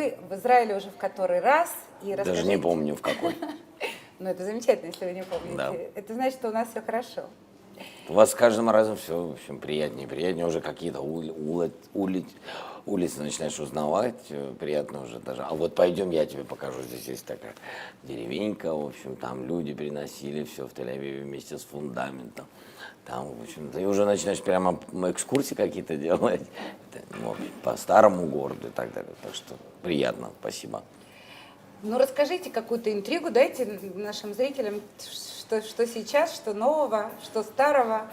вы в Израиле уже в который раз. И Даже не помню в какой. Ну, это замечательно, если вы не помните. Да. Это значит, что у нас все хорошо. У вас с каждым разом все, в общем, приятнее и приятнее. Уже какие-то улицы начинаешь узнавать. Приятно уже даже. А вот пойдем, я тебе покажу. Здесь есть такая деревенька. В общем, там люди приносили все в Тель-Авиве вместе с фундаментом. Там, в общем, ты уже начинаешь прямо экскурсии какие-то делать. Ну, по старому городу и так далее. Так что приятно. Спасибо. Ну, расскажите какую-то интригу, дайте нашим зрителям, что сейчас, что нового, что старого.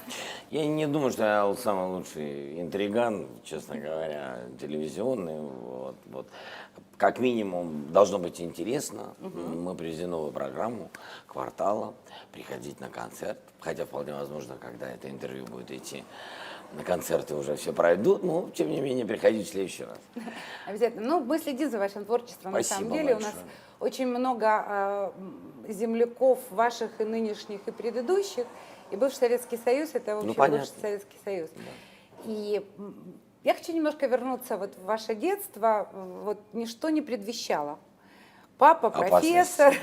Я не думаю, что я самый лучший интриган, честно говоря, телевизионный. Вот. Как минимум, должно быть интересно. Мы привезли новую программу «Квартала». Приходить на концерт. Хотя, вполне возможно, когда это интервью будет идти, на концерты уже все пройдут. Но, тем не менее, приходите в следующий раз. Обязательно. Ну, мы следим за вашим творчеством. Спасибо на самом деле. большое. У нас очень много земляков ваших и нынешних, и предыдущих. И бывший Советский Союз – это, в общем, бывший Советский Союз. Да. И я хочу немножко вернуться вот в ваше детство. Вот ничто не предвещало. Папа профессор,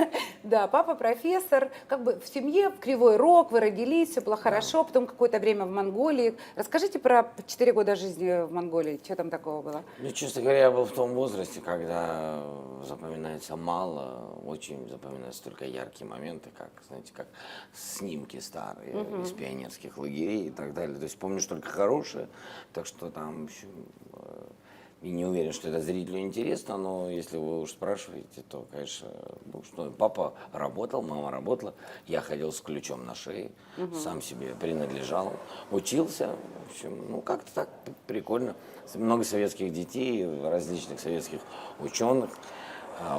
да, папа профессор, как бы в семье Кривой Рог, вы родились, все было хорошо, потом какое-то время в Монголии. Расскажите про 4 года жизни в Монголии, что там такого было? Ну, честно говоря, я был в том возрасте, когда запоминается мало, очень запоминаются только яркие моменты, как, знаете, как снимки старые из пионерских лагерей и так далее. То есть помнишь только хорошее, так что там, в общем, и не уверен, что это зрителю интересно, но если вы уж спрашиваете, то, конечно, ну, что, папа работал, мама работала, я ходил с ключом на шее, сам себе принадлежал, учился, в общем, ну, как-то так прикольно. Много советских детей, различных советских ученых.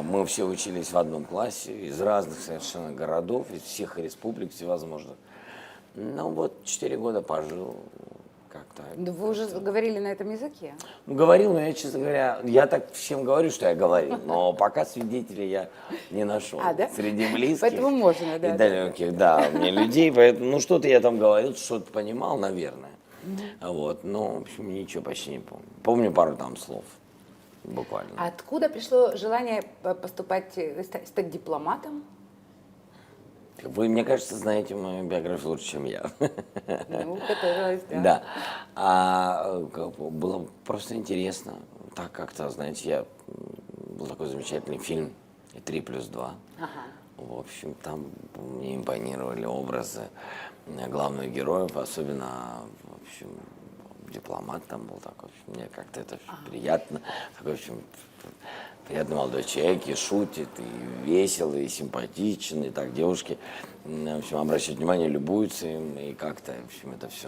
Мы все учились в одном классе, из разных совершенно городов, из всех республик всевозможных. Ну, вот 4 года пожил. Как-то. Да вы уже говорили на этом языке? Ну, говорил, но я, честно говоря, я так всем говорю, что я говорил, но пока свидетелей я не нашел. Да? Среди близких Поэтому можно, да. И далеких, да, мне людей, поэтому, ну, что-то я там говорил, что-то понимал, наверное. Вот, но, в общем, ничего почти не помню. Помню пару там слов, буквально. А откуда пришло желание поступать, стать дипломатом? Вы, мне кажется, знаете мою биографию лучше, чем я. Ну, готовилась, Да. да. Было просто интересно. Так как-то, знаете, был такой замечательный фильм «3+2». Ага. В общем, там мне импонировали образы главных героев, особенно, в общем, дипломат там был такой. Мне как-то это приятно. Такой, в общем, приятный молодой человек, и шутит, и весел, и симпатичен, и так девушки, в общем, обращают внимание, любуются им, и как-то, в общем, это все,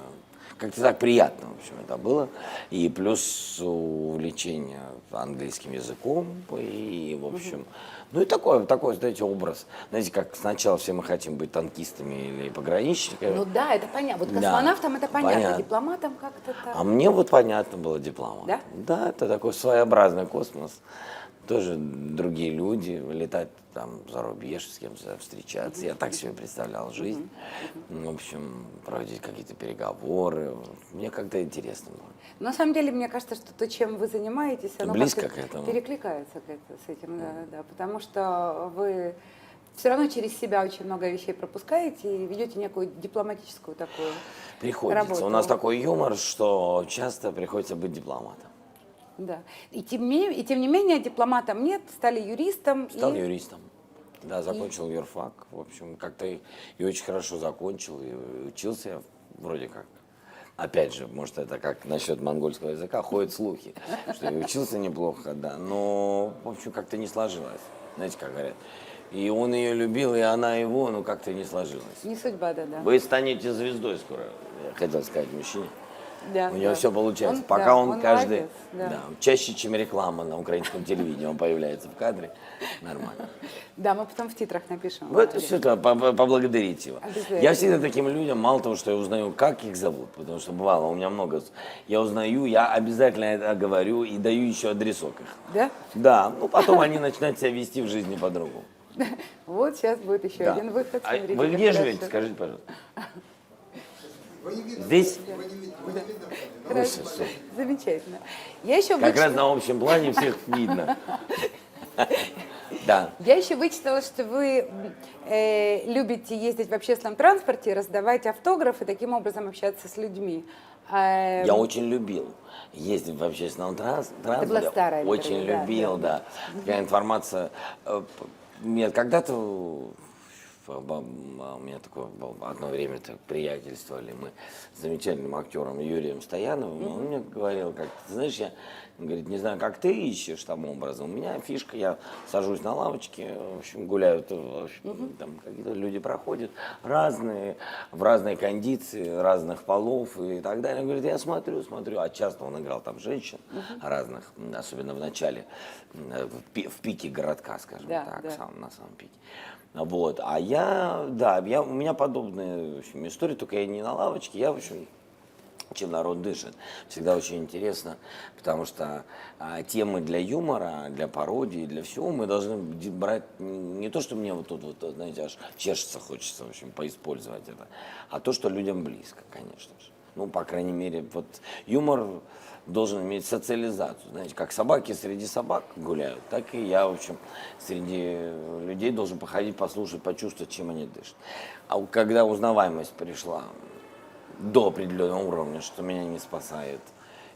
как-то так приятно, в общем, это было. И плюс увлечение английским языком, и, в общем, ну и такой, знаете, образ. Знаете, как сначала все мы хотим быть танкистами или пограничниками. Ну да, это понятно. Вот космонавтам это понятно, дипломатам как-то так. А мне вот понятно было дипломат. Да? Да, это такой своеобразный космос. Тоже другие люди, летать там за рубеж, с кем-то встречаться. Я так себе представлял жизнь. В общем, проводить какие-то переговоры. Мне как-то интересно было. На самом деле, мне кажется, что то, чем вы занимаетесь, оно близко к этому. Перекликается с этим, да, потому что вы все равно через себя очень много вещей пропускаете и ведете некую дипломатическую такую Приходится. работу. У нас такой юмор, что часто приходится быть дипломатом. Да. И тем не менее, дипломатом нет, стали юристом. Стал юристом. Да, закончил юрфак. В общем, как-то и очень хорошо закончил, и учился я вроде как. Опять же, может, это как насчет монгольского языка, ходят слухи, что я учился неплохо, да, но, в общем, как-то не сложилось. Знаете, как говорят, и он ее любил, и она его, но как-то не сложилось. Не судьба, да. Вы станете звездой скоро, я хотел сказать мужчине. Да, У него все получается. Пока он каждый, молодец, чаще, чем реклама на украинском телевидении, он появляется в кадре, нормально. Да, мы потом в титрах напишем. Вот все это, поблагодарите его. Я всегда таким людям, мало того, что я узнаю, как их зовут, потому что бывало, у меня много, я узнаю, я обязательно это говорю и даю еще адресок их. Да? Да, ну потом они начинают себя вести в жизни по-другому. Вот сейчас будет еще один выход. Вы где живете, скажите, пожалуйста? Здесь? Хорошо. Замечательно. Я еще Как раз на общем плане всех видно. Да. Я еще вычитала, что вы любите ездить в общественном транспорте, раздавать автографы, таким образом общаться с людьми. Я очень любил ездить в общественном транспорте. была старая Очень интервью, да, любил, да. Такая информация. Мне когда-то у меня такое было одно время так приятельствовали мы с замечательным актером Юрием Стояновым. Он мне говорил, как ты знаешь, я говорит, не знаю, как ты ищешь там образом. У меня фишка, я сажусь на лавочке, в общем, гуляют, в общем, там какие-то люди проходят разные, в разной кондиции, разных полов и так далее. Он говорит, я смотрю, а часто он играл там женщин разных, особенно в начале, в пике городка, скажем так, на самом пике. Вот, у меня подобная, в общем, история, только я не на лавочке, я, в общем, чем народ дышит. Всегда очень интересно, потому что темы для юмора, для пародии, для всего мы должны брать не то, что мне вот тут, вот, знаете, аж чешется, хочется, в общем, поиспользовать это, а то, что людям близко, конечно же. Ну, по крайней мере, вот юмор должен иметь социализацию. Знаете, как собаки среди собак гуляют, так и я, в общем, среди людей должен походить, послушать, почувствовать, чем они дышат. А когда узнаваемость пришла до определенного уровня, что меня не спасает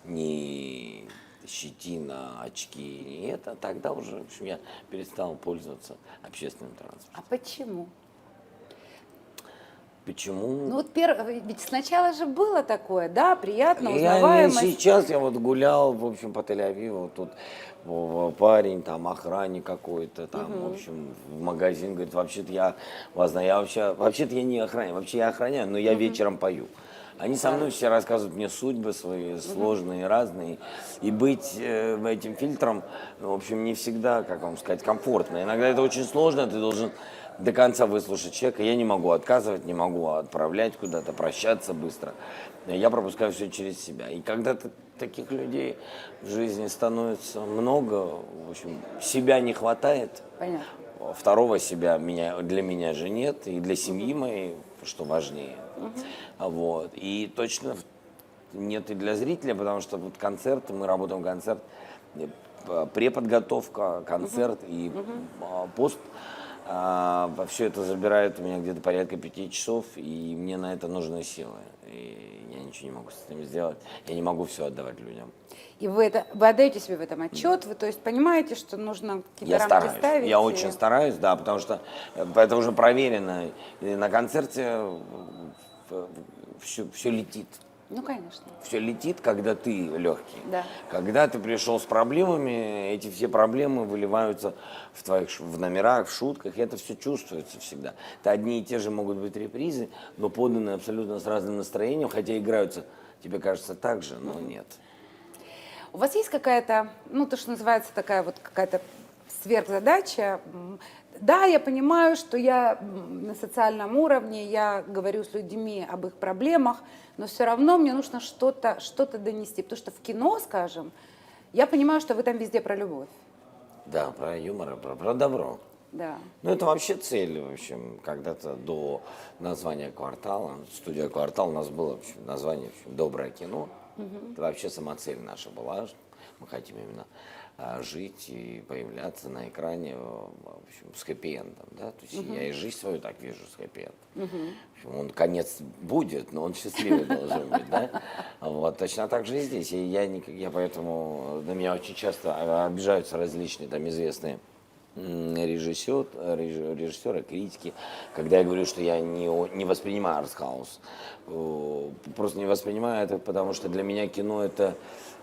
ни щетина, очки, ни это, тогда уже, в общем, я перестал пользоваться общественным транспортом. А почему? Почему? Ну вот ведь сначала же было такое, да, приятно, Я узнаваемость. сейчас я вот гулял, в общем, по Тель-Авиву, тут парень, там, охранник какой-то, там, в общем, в магазин, говорит, вообще-то я вообще-то я не охраняю, вообще я охраняю, но я вечером пою. Они со мной все рассказывают мне судьбы свои, сложные, разные, и быть этим фильтром, в общем, не всегда, как вам сказать, комфортно. Иногда это очень сложно, ты должен до конца выслушать человека. Я не могу отказывать, не могу отправлять куда-то, прощаться быстро. Я пропускаю все через себя. И когда таких людей в жизни становится много, в общем, себя не хватает. Понятно. Второго себя для меня же нет, и для семьи моей, что важнее. Вот. И точно нет и для зрителя, потому что вот концерт, мы работаем концерт, преподготовка, концерт и пост. Все это забирает у меня где-то порядка 5 часов, и мне на это нужны силы. И я ничего не могу с этим сделать. Я не могу все отдавать людям. И вы отдаете себе в этом отчет, вы, то есть, понимаете, что нужно какие-то рамки ставить? Я очень стараюсь, да, потому что это уже проверено. И на концерте все летит. Ну, конечно. Все летит, когда ты легкий. Да. Когда ты пришел с проблемами, эти все проблемы выливаются в номерах, в шутках, и это все чувствуется всегда. Это одни и те же могут быть репризы, но поданы абсолютно с разным настроением, хотя играются, тебе кажется, так же, но нет. У вас есть какая-то, ну, то, что называется такая вот какая-то сверхзадача? Да, я понимаю, что я на социальном уровне, я говорю с людьми об их проблемах, но все равно мне нужно что-то донести. Потому что в кино, скажем, я понимаю, что вы там везде про любовь. Да, про юмор, про добро. Да. Ну, это вообще цель, в общем, когда-то до названия «Квартала», студия «Квартал», у нас было, в общем, название, в общем, «Доброе кино». Это вообще самоцель наша была. Мы хотим именно жить и появляться на экране, в общем, с хэппи-эндом, да, то есть я и жизнь свою так вижу с хэппи-эндом. В общем, он конец будет, но он счастливый должен быть, да, вот, точно так же и здесь, и я поэтому, на меня очень часто обижаются различные там известные режиссеры, критики, когда я говорю, что я не воспринимаю артхаус, просто не воспринимаю это, потому что для меня кино это,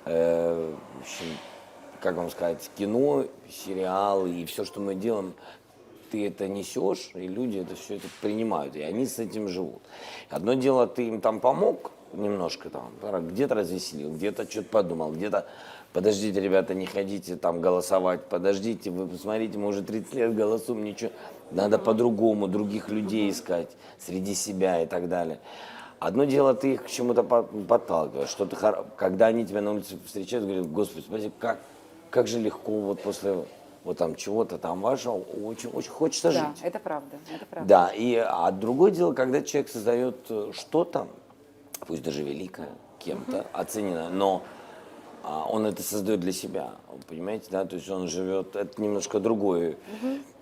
в общем, как вам сказать, кино, сериалы и все, что мы делаем, ты это несешь, и люди это все это принимают, и они с этим живут. Одно дело, ты им там помог немножко, там, где-то развеселил, где-то что-то подумал, где-то, подождите, ребята, не ходите там голосовать, подождите, вы посмотрите, мы уже 30 лет голосуем, ничего, надо по-другому, других людей искать среди себя и так далее. Одно дело, ты их к чему-то подталкиваешь, когда они тебя на улице встречают, говорят, Господи, спасибо, как же легко вот после вот там чего-то там вашего, очень хочется жить. Да, это правда, это правда. Да, а другое дело, когда человек создает что-то, пусть даже великое, кем-то оценено, но он это создает для себя, понимаете, да, то есть он живет, это немножко другое,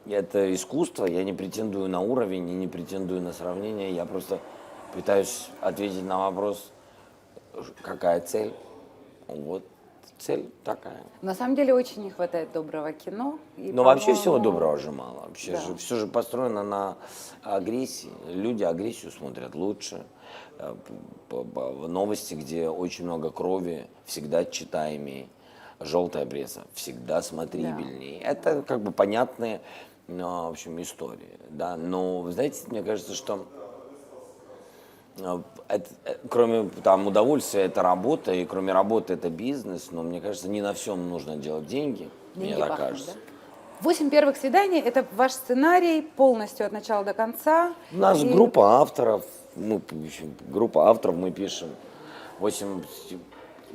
это искусство, я не претендую на уровень, и не претендую на сравнение, я просто пытаюсь ответить на вопрос, какая цель, вот цель такая. На самом деле очень не хватает доброго кино. И, Но вообще всего по-моему, доброго же мало. Вообще да. же, все же построено на агрессии. Люди агрессию смотрят лучше. Новости, где очень много крови, всегда читаемее. Желтая пресса всегда смотрибельнее. Это как бы понятные, в общем, истории. Да? Но, вы знаете, мне кажется, что кроме там удовольствия, это работа, и кроме работы это бизнес, но мне кажется, не на всем нужно делать деньги, мне Деньги так пахнут, кажется. да? 8 первых свиданий – это ваш сценарий полностью от начала до конца. У нас И- группа авторов, группа авторов, мы пишем 8,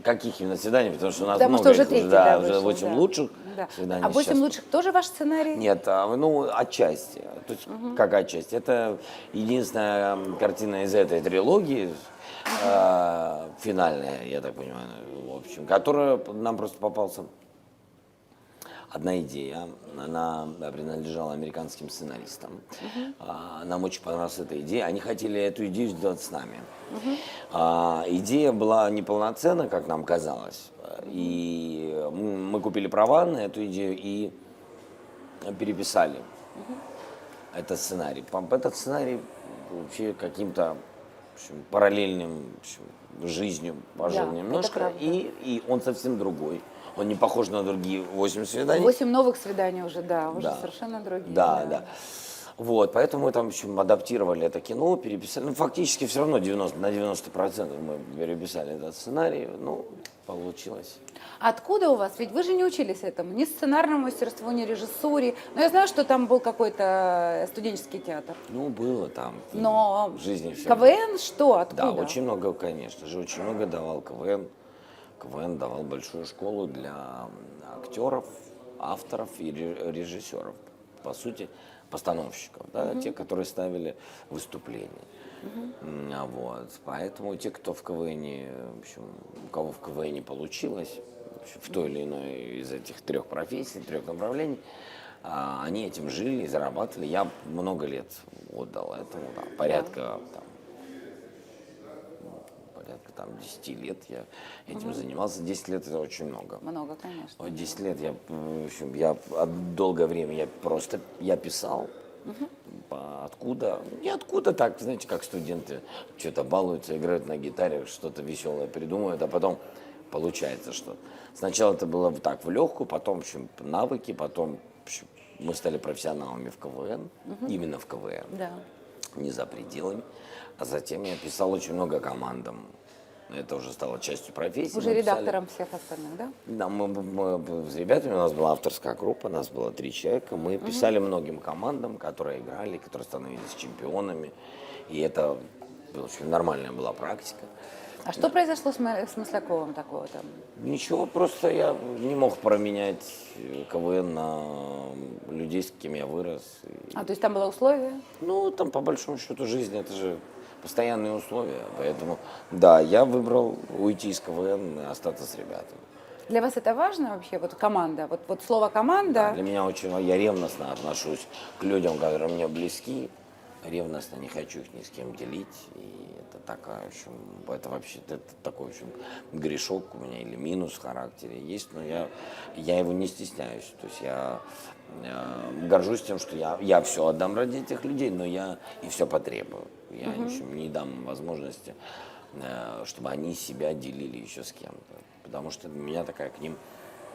каких именно свиданий, потому что у нас Потому много что уже их, третий, да, да, уже вышел, 8 да. лучших Да. свиданий А 8 сейчас. лучших тоже ваш сценарий? Нет, ну, отчасти. То есть, как отчасти? Это единственная картина из этой трилогии, финальная, я так понимаю, в общем, которая нам просто попался. Одна идея, она принадлежала американским сценаристам. Нам очень понравилась эта идея. Они хотели эту идею сделать с нами. Идея была неполноценна, как нам казалось. И мы купили права на эту идею и переписали этот сценарий. Этот сценарий вообще каким-то, в общем, параллельным, в общем, жизнью пожил Да, немножко, это правда. и он совсем другой. Он не похож на другие 8 свиданий. 8 новых свиданий уже, да, уже Да. совершенно другие. Да, да. Вот, поэтому мы там, в общем, адаптировали это кино, переписали. Ну, фактически все равно на 90% мы переписали этот сценарий. Ну, получилось. Откуда у вас? Ведь вы же не учились этому, ни сценарному мастерству, ни режиссуре. Но я знаю, что там был какой-то студенческий театр. Ну, было там. Но В жизни все. КВН что? Откуда? Да, очень много, конечно же, очень много давал КВН. КВН давал большую школу для актеров, авторов и режиссеров. По сути, постановщиков, да, те, которые ставили выступления. Вот. Поэтому те, кто в КВН, в общем, у кого в КВН получилось, в общем, в той или иной из этих 3 профессий, 3 направлений, они этим жили и зарабатывали. Я много лет отдал этому, да, порядка 10 лет я этим занимался. 10 лет это очень много. Много, конечно. 10 лет в общем, долгое время я писал. Откуда? Ниоткуда так, знаете, как студенты что-то балуются, играют на гитаре, что-то веселое придумывают, а потом получается что. Сначала это было так в легкую, потом, в общем, навыки, потом, в общем, мы стали профессионалами в КВН, именно в КВН, Да. не за пределами. А затем я писал очень много командам. Это уже стало частью профессии. Уже Мы писали- редактором всех остальных, да? Да, мы с ребятами, у нас была авторская группа, нас было 3 человека. Мы писали многим командам, которые играли, которые становились чемпионами. И это, в общем, нормальная была практика. А что произошло с Масляковым такого там? Ничего, просто я не мог променять КВН на людей, с кем я вырос. А, то есть там было условие? Ну, там, по большому счету, жизнь, это же постоянные условия. Поэтому, да, я выбрал уйти из КВН и остаться с ребятами. Для вас это важно вообще, вот команда? Вот слово команда. Для меня очень, я ревностно отношусь к людям, которые мне близки. Ревностно не хочу их ни с кем делить. И это такая, в общем, это вообще это такой, в общем, грешок у меня или минус в характере есть, но я его не стесняюсь. То есть я горжусь тем, что я все отдам ради этих людей, но я и все потребую. Я, в общем, не дам возможности, чтобы они себя делили еще с кем-то. Потому что у меня такая к ним,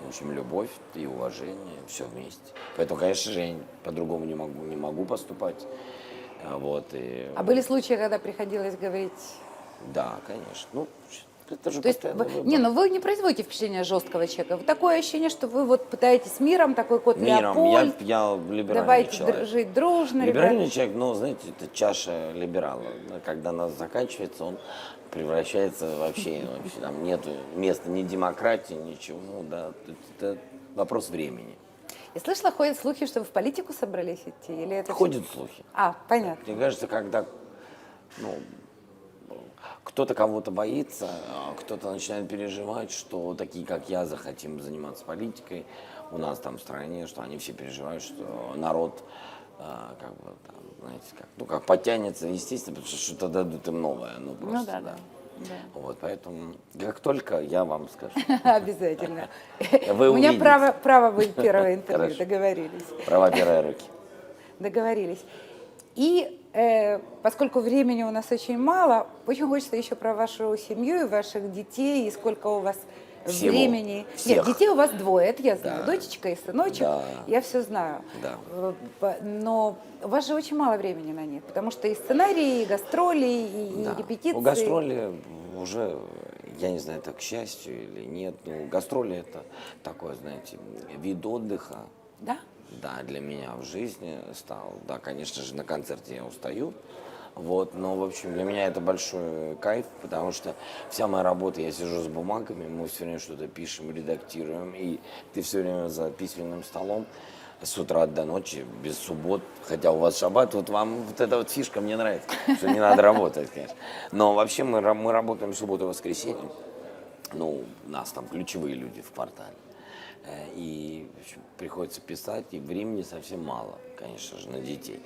в общем, любовь и уважение, все вместе. Поэтому, конечно же, я по-другому не могу поступать. Вот, А были случаи, когда приходилось говорить... Да, конечно. Ну, это же То есть, постоянный выбор. не, ну вы не производите впечатление жесткого человека. Такое ощущение, что вы вот пытаетесь миром, такой кот Миром. Леопольд. Я либеральный Давайте человек. жить дружно, Либеральный ребята. человек, ну, знаете, это чаша либерала. Когда она заканчивается, он превращается вообще там нету места ни демократии, ничего. Ну, да, это вопрос времени. Я слышала, ходят слухи, что вы в политику собрались идти, или это... Ходят слухи. А, понятно. Мне кажется, когда кто-то кого-то боится, а кто-то начинает переживать, что такие, как я, захотим заниматься политикой у нас там в стране, что они все переживают, что народ как бы, там, знаете, как подтянется, естественно, потому что что-то дадут им новое, ну просто, Ну да, да. да. Вот, поэтому, как только я вам скажу. Обязательно. Вы У меня увидите. право быть первое интервью, Хорошо. договорились. Права первой руки. Договорились. И поскольку времени у нас очень мало, очень хочется еще про вашу семью и ваших детей, и сколько у вас Всего. времени. Всех. Нет, детей у вас двое, это я знаю, Да. дочечка и сыночек, Да. я все знаю. Да. Но у вас же очень мало времени на них, потому что и сценарии, и гастроли, и Да. репетиции. Ну, гастроли уже, я не знаю, это к счастью или нет, но гастроли это такой, знаете, вид отдыха. Да? Да, для меня в жизни стал. Да, конечно же, на концерте я устаю. Вот, но, в общем, для меня это большой кайф, потому что вся моя работа, я сижу с бумагами, мы все время что-то пишем, редактируем, и ты все время за письменным столом с утра до ночи, без суббот, хотя у вас шаббат, вот вам вот эта вот фишка мне нравится, что не надо работать, конечно. Но вообще мы работаем в субботу и воскресенье, ну, у нас там ключевые люди в квартале. И в общем, приходится писать, и времени совсем мало, конечно же, на детей.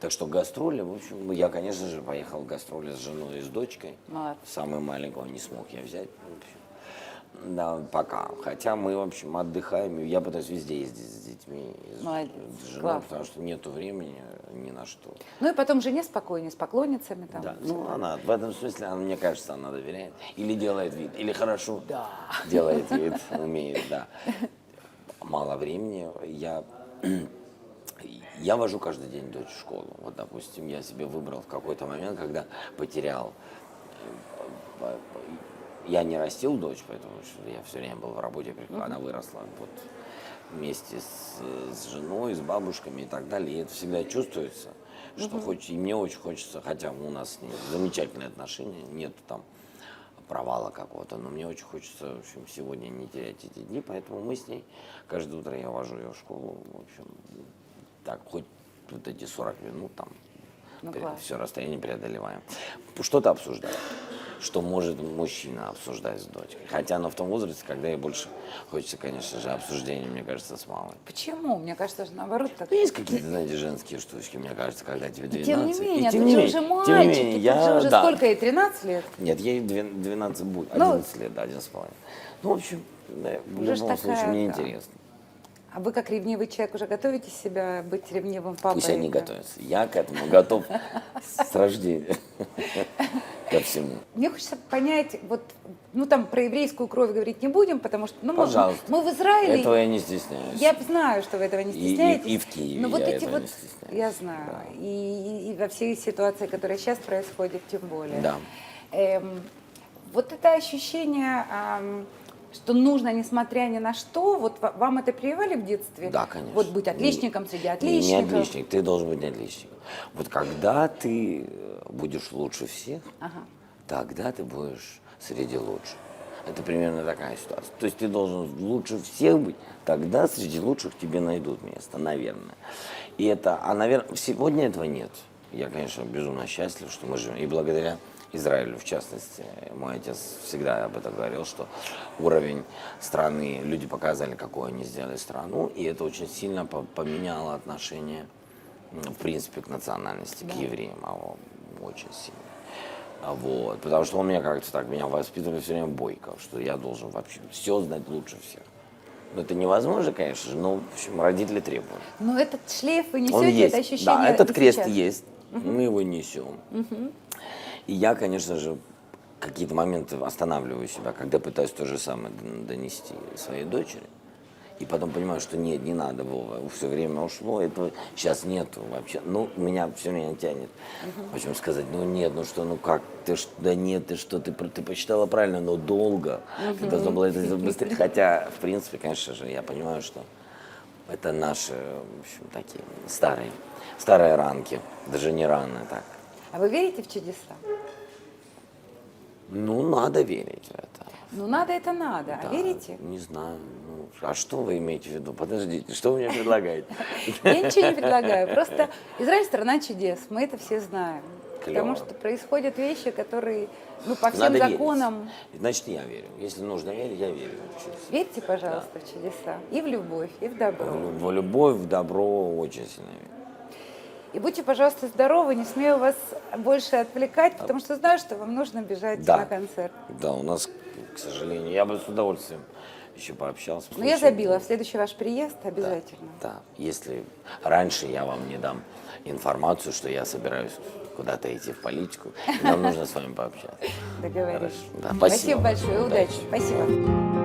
Так что гастроли, в общем, я, конечно же, поехал в гастроли с женой и с дочкой. Молодцы. Самый маленького не смог я взять. В общем, да, пока. Хотя мы, в общем, отдыхаем. Я пытаюсь везде ездить с детьми, Молодец. с женой, Класс. потому что нету времени ни на что. Ну и потом жене спокойнее, с поклонницами там. Да, всё. ну она в этом смысле, мне кажется, она доверяет. Или делает вид, или хорошо делает вид, умеет, да. Мало времени. Я вожу каждый день дочь в школу. Вот, допустим, я себе выбрал в какой-то момент, когда потерял. Я не растил дочь, потому что я все время был в работе, она выросла вот, вместе с женой, с бабушками и так далее. И это всегда чувствуется, что и мне очень хочется, хотя у нас с ней замечательные отношения, нет там провала какого-то, но мне очень хочется, в общем, сегодня не терять эти дни, поэтому мы с ней каждое утро я вожу ее в школу, в общем, так, хоть вот эти 40 минут там, Ну, класс. все расстояние преодолеваем. Что-то обсуждаем, что может мужчина обсуждать с дочкой, хотя оно в том возрасте, когда ей больше хочется, конечно же, обсуждения, мне кажется, с мамой. Почему? Мне кажется, что наоборот так. Ну, есть какие-то, знаете, женские штучки, мне кажется, когда тебе 12. Тем не менее, и тем ты не же менее, уже тем не мальчик, менее, ты я, же уже да. сколько ей, 13 лет? Нет, ей 12 будет, Ну, 11 лет, да, 11,5. Ну, в общем, да, в Уже ж любом случае, такая, мне да. интересно. А вы как ревнивый человек уже готовите себя быть ревнивым папой? Пусть они Да. готовятся. Я к этому готов с рождения ко всему. Мне хочется понять, вот, ну там про еврейскую кровь говорить не будем, потому что ну, Пожалуйста. мы в Израиле. Этого я не стесняюсь. Я знаю, что вы этого не стесняетесь. И в Киеве Но вот я эти этого вот, не стесняюсь. я знаю, Да. и во всей ситуации, которая сейчас происходит, тем более. Да. Вот это ощущение, что нужно, несмотря ни на что, вот вам это прививали в детстве? Да, конечно. Вот быть отличником среди Не отличников? отличник, ты должен быть не отличник. Вот когда ты будешь лучше всех, тогда ты будешь среди лучших. Это примерно такая ситуация. То есть ты должен лучше всех быть, тогда среди лучших тебе найдут место, наверное. И это, наверное, сегодня этого нет. Я, конечно, безумно счастлив, что мы живем. И благодаря Израилю, в частности, мой отец всегда об этом говорил, что уровень страны, люди показали, какую они сделали страну, и это очень сильно поменяло отношение, в принципе, к национальности, к евреям, очень сильно. Вот, потому что он меня как-то так, меня воспитывали все время бойко, что я должен вообще все знать лучше всех. Но это невозможно, конечно же, но, в общем, родители требуют. Но этот шлейф вы Он несете, есть, это ощущение. да, этот и крест сейчас. есть, мы его несем. И я, конечно же, какие-то моменты останавливаю себя, когда пытаюсь то же самое донести своей дочери. И потом понимаю, что нет, не надо, Вова, все время ушло, этого сейчас нету вообще. Ну, меня все время тянет. В общем, сказать, ну нет, ну что, ну как, ты что, да нет, ты что, ты посчитала правильно, но долго. Ты должна была это сделать быстрее. Хотя, в принципе, конечно же, я понимаю, что это наши, в общем, такие старые ранки, даже не раны, так. А вы верите в чудеса? Ну, надо верить в это. Ну, надо это надо. Да, А верите? Не знаю. Ну, а что вы имеете в виду? Подождите, что вы мне предлагаете? Я ничего не предлагаю. Просто Израиль — страна чудес. Мы это все знаем. Потому Клево. что происходят вещи, которые, ну, по всем Надо верить. законам. Значит, я верю. Если нужно верить, я верю в чудеса. Верьте, пожалуйста, в чудеса. И в любовь, и в добро. В любовь, в добро очень сильно верю. И будьте, пожалуйста, здоровы, не смею вас больше отвлекать, потому что знаю, что вам нужно бежать Да. на концерт. Да, у нас, к сожалению, я бы с удовольствием еще пообщался. Но я забила, в следующий ваш приезд обязательно. Да, если раньше я вам не дам информацию, что я собираюсь куда-то идти в политику, нам нужно с вами пообщаться. Договорились. Хорошо. Да, Спасибо большое, удачи. Спасибо.